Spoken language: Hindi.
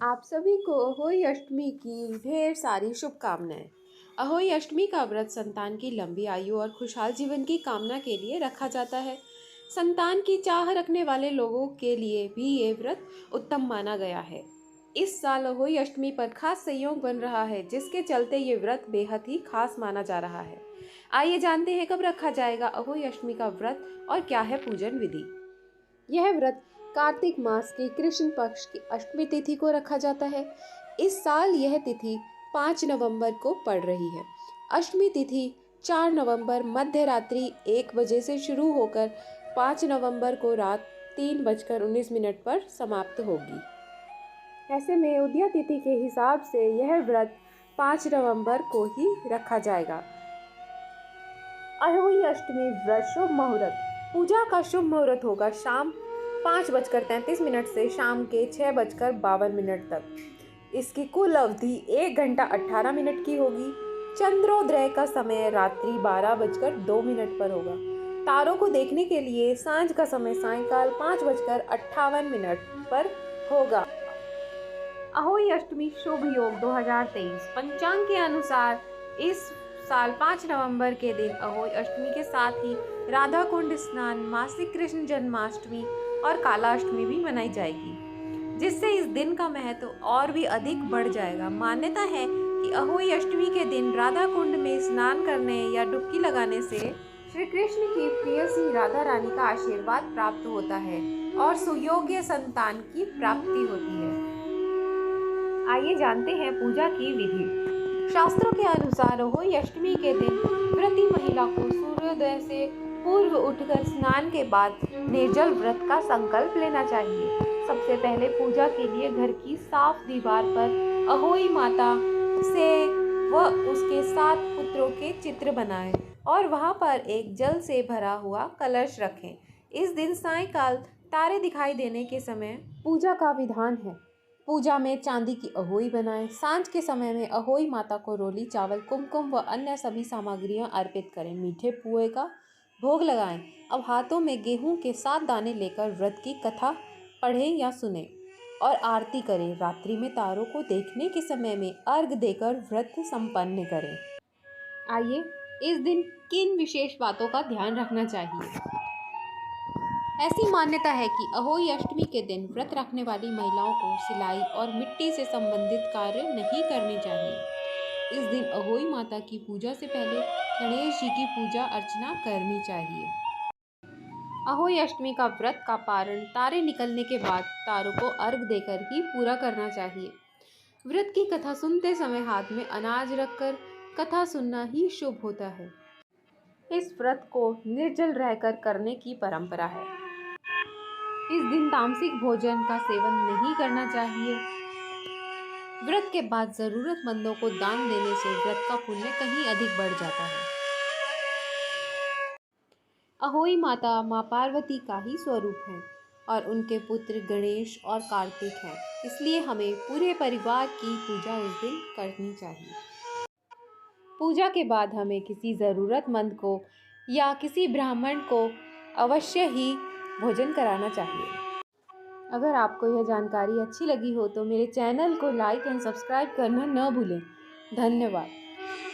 आप सभी को अहोई अष्टमी की ढेर सारी शुभकामनाएं। अहोई अष्टमी का व्रत संतान की लंबी आयु और खुशहाल जीवन की कामना के लिए रखा जाता है। संतान की चाह रखने वाले लोगों के लिए भी ये व्रत उत्तम माना गया है। इस साल अहोई अष्टमी पर खास संयोग बन रहा है, जिसके चलते ये व्रत बेहद ही खास माना जा रहा है। आइए जानते हैं कब रखा जाएगा अहोई अष्टमी का व्रत और क्या है पूजन विधि। यह व्रत कार्तिक मास की कृष्ण पक्ष की अष्टमी तिथि को रखा जाता है। इस साल यह तिथि 5 नवंबर को पड़ रही है। अष्टमी तिथि 4 नवंबर मध्य रात्रि 1 बजे से शुरू होकर 5 नवंबर को रात 3:19 पर समाप्त होगी। ऐसे में उदया तिथि के हिसाब से यह व्रत 5 नवंबर को ही रखा जाएगा। अहोई अष्टमी व्रत शुभ मुहूर्त। पूजा का शुभ मुहूर्त होगा शाम 5:33 से शाम के 6:52 तक। इसकी कुल अवधि 1 घंटा 18 मिनट की होगी। चंद्रोदय का समय रात्रि 12:02 पर होगा। तारों को देखने के लिए सांझ का समय सायंकाल 5:58 पर होगा। अहोई अष्टमी शुभ योग 2023 पंचांग के अनुसार इस साल 5 नवंबर के दिन अहोई अष्टमी के साथ ही राधा कुंड स्नान, मासिक कृष्ण जन्माष्टमी और काला अष्टमी भी मनाई जाएगी, जिससे इस दिन का महत्व और भी अधिक बढ़ जाएगा। मान्यता है कि अहोई अष्टमी के दिन राधा कुंड में स्नान करने या डुबकी लगाने से श्री कृष्ण की प्रियसी राधा रानी का आशीर्वाद प्राप्त होता है और सुयोग्य संतान की प्राप्ति होती है। आइए जानते हैं पूजा की विधि। शास्त्रों के अनुसार अहोई अष्टमी के दिन व्रती महिला को सूर्योदय से पूर्व उठकर स्नान के बाद निर्जल व्रत का संकल्प लेना चाहिए। सबसे पहले पूजा के लिए घर की साफ दीवार पर अहोई माता से व उसके 7 पुत्रों के चित्र बनाएं और वहां पर एक जल से भरा हुआ कलश रखें। इस दिन सायंकाल तारे दिखाई देने के समय पूजा का विधान है। पूजा में चांदी की अहोई बनाएं। सांझ के समय में अहोई माता को रोली, चावल, कुमकुम व अन्य सभी सामग्रियां अर्पित करें। मीठे पुए का भोग लगाएं। अब हाथों में गेहूं के 7 दाने लेकर व्रत की कथा पढ़ें या सुनें और आरती करें। रात्रि में तारों को देखने के समय में अर्घ देकर व्रत संपन्न करें। आइए, इस दिन किन विशेष बातों का ध्यान रखना चाहिए। ऐसी मान्यता है कि अहोई अष्टमी के दिन व्रत रखने वाली महिलाओं को सिलाई और मिट्टी से संबंधित कार्य नहीं करने चाहिए। इस दिन अहोई माता की पूजा से पहले गणेश जी की पूजा अर्चना करनी चाहिए। अहोई अष्टमी का व्रत का पारण तारे निकलने के बाद तारों को अर्घ देकर ही पूरा करना चाहिए। व्रत की कथा सुनते समय हाथ में अनाज रखकर कथा सुनना ही शुभ होता है। इस व्रत को निर्जल रहकर करने की परंपरा है। इस दिन तामसिक भोजन का सेवन नहीं करना चाहिए। व्रत के बाद जरूरतमंदों को दान देने से व्रत का पुण्य कहीं अधिक बढ़ जाता है। अहोई माता माँ पार्वती का ही स्वरूप है और उनके पुत्र गणेश और कार्तिक हैं। इसलिए हमें पूरे परिवार की पूजा उस दिन करनी चाहिए। पूजा के बाद हमें किसी ज़रूरतमंद को या किसी ब्राह्मण को अवश्य ही भोजन कराना चाहिए। अगर आपको यह जानकारी अच्छी लगी हो तो मेरे चैनल को लाइक एंड सब्सक्राइब करना न भूलें। धन्यवाद।